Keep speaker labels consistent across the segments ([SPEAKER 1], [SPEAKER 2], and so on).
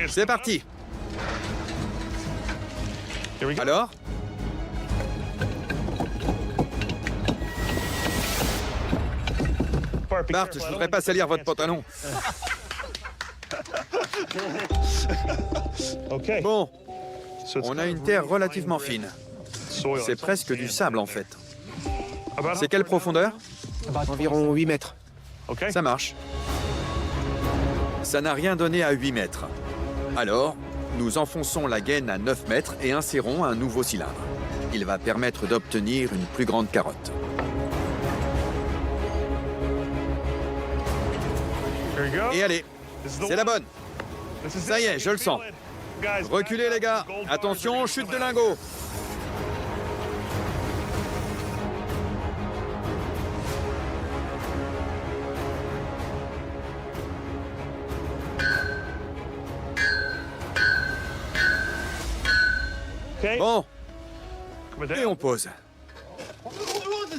[SPEAKER 1] C'est parti. Alors? Bart, je voudrais pas salir votre pantalon. Bon, on a une terre relativement fine. C'est presque du sable en fait. C'est quelle profondeur?
[SPEAKER 2] Environ 8 mètres.
[SPEAKER 1] Ça marche. Ça n'a rien donné à 8 mètres. Alors, nous enfonçons la gaine à 9 mètres et insérons un nouveau cylindre. Il va permettre d'obtenir une plus grande carotte. Et allez, c'est la bonne. Ça y est, je le sens. Reculez les gars. Attention, chute de lingot. Bon. Et on pose.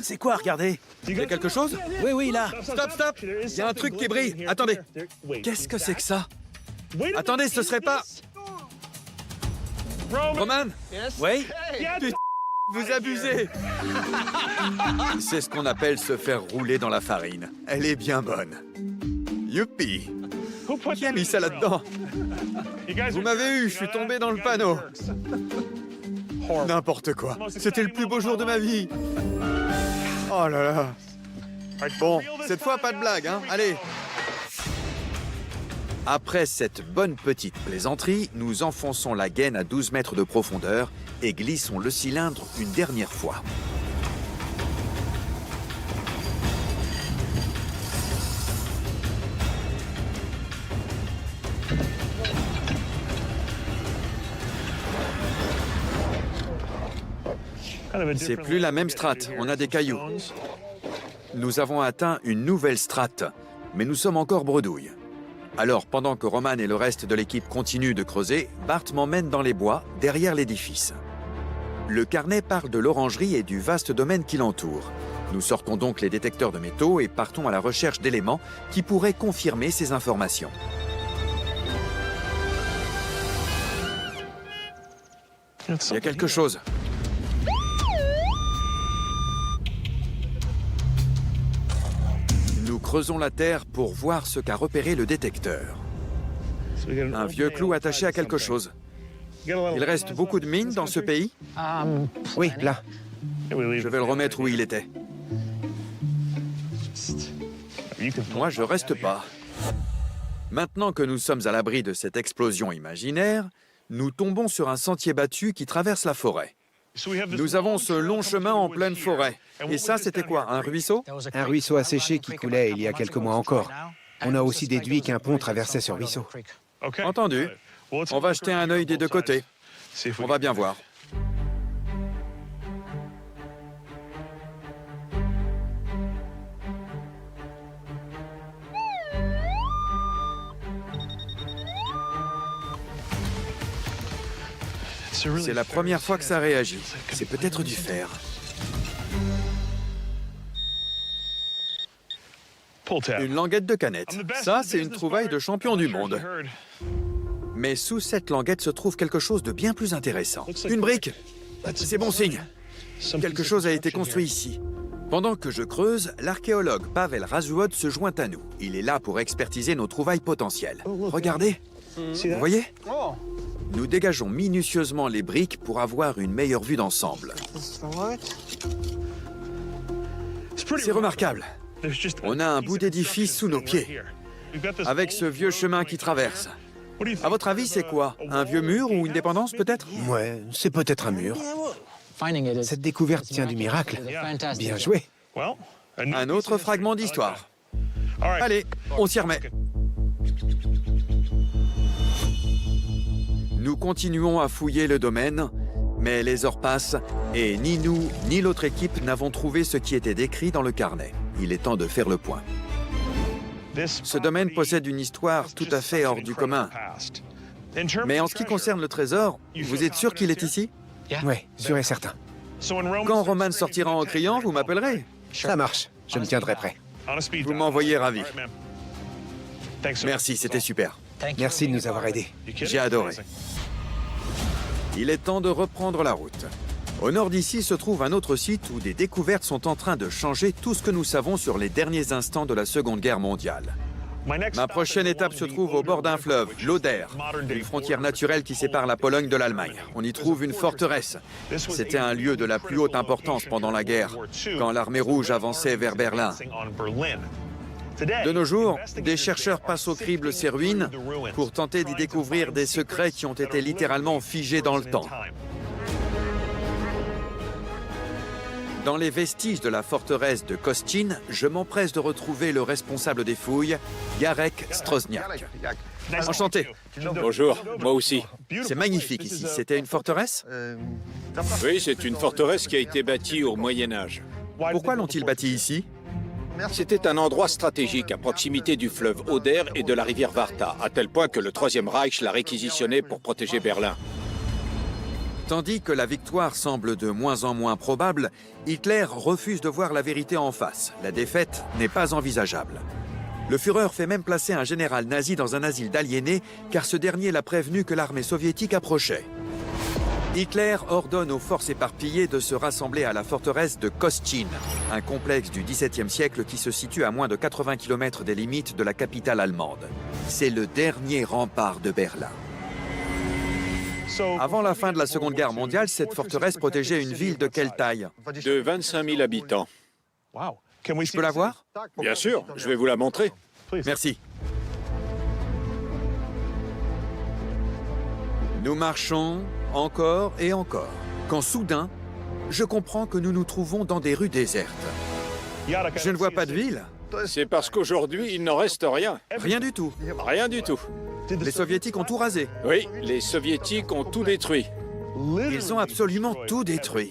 [SPEAKER 1] C'est quoi, regardez? Il y a quelque chose? Oui, là. Stop, stop. Il y a un truc qui brille. Attendez. Qu'est-ce que c'est que ça? Attendez, ce serait pas... Roman? Oui? Putain, vous abusez. C'est ce qu'on appelle se faire rouler dans la farine. Elle est bien bonne. Youpi. Qui a mis ça là-dedans? Vous m'avez eu, je suis tombé dans le panneau. N'importe quoi. C'était le plus beau jour de ma vie. Oh là là. Bon, cette fois, pas de blague, hein. Allez. Après cette bonne petite plaisanterie, nous enfonçons la gaine à 12 mètres de profondeur et glissons le cylindre une dernière fois. C'est plus la même strate, on a des cailloux. Nous avons atteint une nouvelle strate, mais nous sommes encore bredouilles. Alors, pendant que Roman et le reste de l'équipe continuent de creuser, Bart m'emmène dans les bois, derrière l'édifice. Le carnet parle de l'orangerie et du vaste domaine qui l'entoure. Nous sortons donc les détecteurs de métaux et partons à la recherche d'éléments qui pourraient confirmer ces informations. Il y a quelque chose. Nous creusons la terre pour voir ce qu'a repéré le détecteur. Un vieux clou attaché à quelque chose. Il reste beaucoup de mines dans ce pays?
[SPEAKER 2] Oui, là.
[SPEAKER 1] Je vais le remettre où il était. Moi, je reste pas. Maintenant que nous sommes à l'abri de cette explosion imaginaire, nous tombons sur un sentier battu qui traverse la forêt. Nous avons ce long chemin en pleine forêt. Et ça, c'était quoi, un ruisseau?
[SPEAKER 2] Un ruisseau asséché qui coulait il y a quelques mois encore. On a aussi déduit qu'un pont traversait ce ruisseau.
[SPEAKER 1] Entendu. On va jeter un œil des deux côtés. On va bien voir. C'est la première fois que ça réagit. C'est peut-être du fer. Une languette de canette. Ça, c'est une trouvaille de champion du monde. Mais sous cette languette se trouve quelque chose de bien plus intéressant. Une brique. C'est bon signe. Quelque chose a été construit ici. Pendant que je creuse, l'archéologue Pavel Razouod se joint à nous. Il est là pour expertiser nos trouvailles potentielles. Regardez. Vous voyez? Nous dégageons minutieusement les briques pour avoir une meilleure vue d'ensemble. C'est remarquable. On a un bout d'édifice sous nos pieds, avec ce vieux chemin qui traverse. À votre avis, c'est quoi? Un vieux mur ou une dépendance, peut-être?
[SPEAKER 2] Ouais, c'est peut-être un mur. Cette découverte tient du miracle. Bien joué.
[SPEAKER 1] Un autre fragment d'histoire. Allez, on s'y remet. Nous continuons à fouiller le domaine, mais les heures passent et ni nous, ni l'autre équipe n'avons trouvé ce qui était décrit dans le carnet. Il est temps de faire le point. Ce domaine possède une histoire tout à fait hors du commun. Mais en ce qui concerne le trésor, vous êtes sûr qu'il est ici?
[SPEAKER 2] Oui, sûr et certain.
[SPEAKER 1] Quand Roman sortira en criant, vous m'appellerez.
[SPEAKER 2] Ça marche, je me tiendrai prêt.
[SPEAKER 1] Vous m'envoyez ravi. Merci, c'était super.
[SPEAKER 2] Merci de nous avoir aidés.
[SPEAKER 1] J'ai adoré. Il est temps de reprendre la route. Au nord d'ici se trouve un autre site où des découvertes sont en train de changer tout ce que nous savons sur les derniers instants de la Seconde Guerre mondiale. Ma prochaine étape se trouve au bord d'un fleuve, l'Oder, une frontière naturelle qui sépare la Pologne de l'Allemagne. On y trouve une forteresse. C'était un lieu de la plus haute importance pendant la guerre, quand l'armée rouge avançait vers Berlin. De nos jours, des chercheurs passent au crible ces ruines pour tenter d'y découvrir des secrets qui ont été littéralement figés dans le temps. Dans les vestiges de la forteresse de Kostin, je m'empresse de retrouver le responsable des fouilles, Jarek Strozniak. Enchanté.
[SPEAKER 3] Bonjour, moi aussi.
[SPEAKER 1] C'est magnifique ici. C'était une forteresse?
[SPEAKER 3] Oui, c'est une forteresse qui a été bâtie au Moyen-Âge.
[SPEAKER 1] Pourquoi l'ont-ils bâtie ici?
[SPEAKER 3] C'était un endroit stratégique à proximité du fleuve Oder et de la rivière Varta, à tel point que le Troisième Reich l'a réquisitionné pour protéger Berlin.
[SPEAKER 1] Tandis que la victoire semble de moins en moins probable, Hitler refuse de voir la vérité en face. La défaite n'est pas envisageable. Le Führer fait même placer un général nazi dans un asile d'aliénés, car ce dernier l'a prévenu que l'armée soviétique approchait. Hitler ordonne aux forces éparpillées de se rassembler à la forteresse de Kostin, un complexe du XVIIe siècle qui se situe à moins de 80 km des limites de la capitale allemande. C'est le dernier rempart de Berlin. Avant la fin de la Seconde Guerre mondiale, cette forteresse protégeait une ville de quelle taille?
[SPEAKER 3] De 25 000 habitants.
[SPEAKER 1] Je peux la voir?
[SPEAKER 3] Bien sûr, je vais vous la montrer.
[SPEAKER 1] Merci. Nous marchons encore et encore, quand soudain, je comprends que nous nous trouvons dans des rues désertes. Je ne vois pas de ville.
[SPEAKER 3] C'est parce qu'aujourd'hui, il n'en reste rien.
[SPEAKER 1] Rien du tout.
[SPEAKER 3] Rien du tout.
[SPEAKER 1] Les soviétiques ont tout rasé.
[SPEAKER 3] Oui, les soviétiques ont tout détruit.
[SPEAKER 1] Ils ont absolument tout détruit.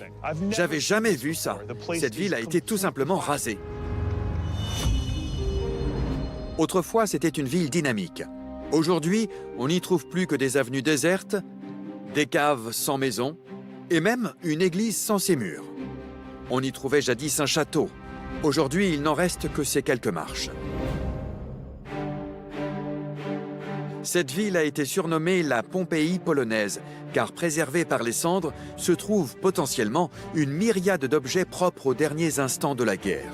[SPEAKER 1] J'avais jamais vu ça. Cette ville a été tout simplement rasée. Autrefois, c'était une ville dynamique. Aujourd'hui, on n'y trouve plus que des avenues désertes, des caves sans maison, et même une église sans ses murs. On y trouvait jadis un château. Aujourd'hui, il n'en reste que ces quelques marches. Cette ville a été surnommée la Pompéi polonaise, car préservée par les cendres se trouve potentiellement une myriade d'objets propres aux derniers instants de la guerre.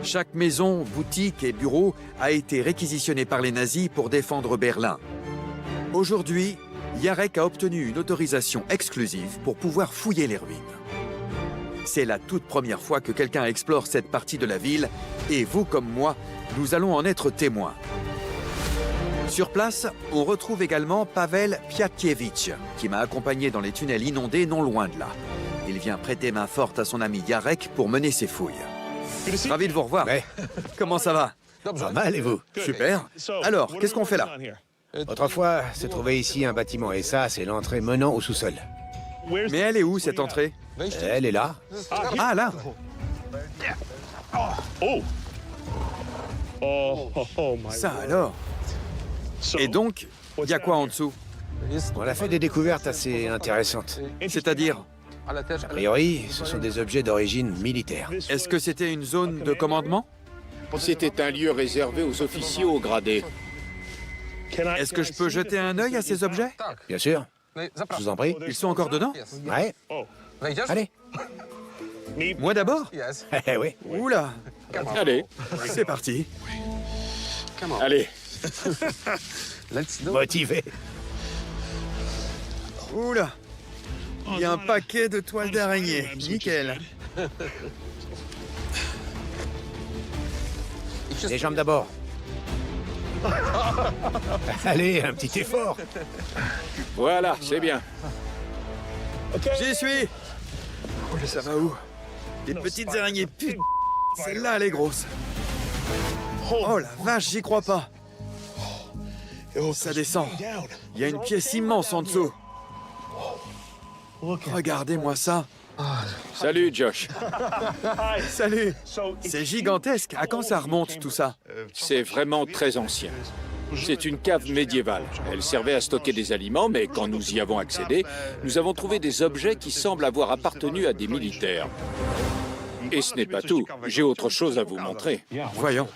[SPEAKER 1] Chaque maison, boutique et bureau a été réquisitionné par les nazis pour défendre Berlin. Aujourd'hui, Jarek a obtenu une autorisation exclusive pour pouvoir fouiller les ruines. C'est la toute première fois que quelqu'un explore cette partie de la ville, et vous comme moi, nous allons en être témoins. Sur place, on retrouve également Pavel Piatkiewicz, qui m'a accompagné dans les tunnels inondés non loin de là. Il vient prêter main forte à son ami Jarek pour mener ses fouilles. Ravi de vous revoir.
[SPEAKER 2] Ouais.
[SPEAKER 1] Comment ça va?
[SPEAKER 2] Pas mal, et vous?
[SPEAKER 1] Super. Alors, qu'est-ce qu'on fait là?
[SPEAKER 2] Autrefois, se trouvait ici un bâtiment, et ça, c'est l'entrée menant au sous-sol.
[SPEAKER 1] Mais elle est où, cette entrée?
[SPEAKER 2] Elle est là.
[SPEAKER 1] Ah, là. Ça alors? Et donc, il y a quoi en dessous?
[SPEAKER 2] On a fait des découvertes assez intéressantes.
[SPEAKER 1] C'est-à-dire?
[SPEAKER 2] A priori, ce sont des objets d'origine militaire.
[SPEAKER 1] Est-ce que c'était une zone de commandement?
[SPEAKER 3] C'était un lieu réservé aux officiers haut gradés.
[SPEAKER 1] Est-ce que je peux jeter un œil à ces objets?
[SPEAKER 2] Bien sûr. Je vous en prie.
[SPEAKER 1] Ils sont encore dedans?
[SPEAKER 2] Ouais. Allez.
[SPEAKER 1] Moi d'abord?
[SPEAKER 2] Eh oui.
[SPEAKER 1] Oula,
[SPEAKER 3] Allez,
[SPEAKER 1] c'est parti.
[SPEAKER 3] allez.
[SPEAKER 2] Motivé.
[SPEAKER 1] Oula, il y a un paquet de toiles d'araignée. Nickel.
[SPEAKER 2] Les jambes d'abord. Allez, un petit effort.
[SPEAKER 3] Voilà, c'est bien.
[SPEAKER 1] J'y suis. Ça va où? Des petites araignées. Putain, celle-là, elle est grosse. Oh la vache, j'y crois pas. Ça descend. Il y a une pièce immense en dessous. Regardez-moi ça.
[SPEAKER 3] Salut, Josh.
[SPEAKER 1] Salut. C'est gigantesque. À quand ça remonte, tout ça?
[SPEAKER 3] C'est vraiment très ancien. C'est une cave médiévale. Elle servait à stocker des aliments, mais quand nous y avons accédé, nous avons trouvé des objets qui semblent avoir appartenu à des militaires. Et ce n'est pas tout. J'ai autre chose à vous montrer.
[SPEAKER 1] Voyons.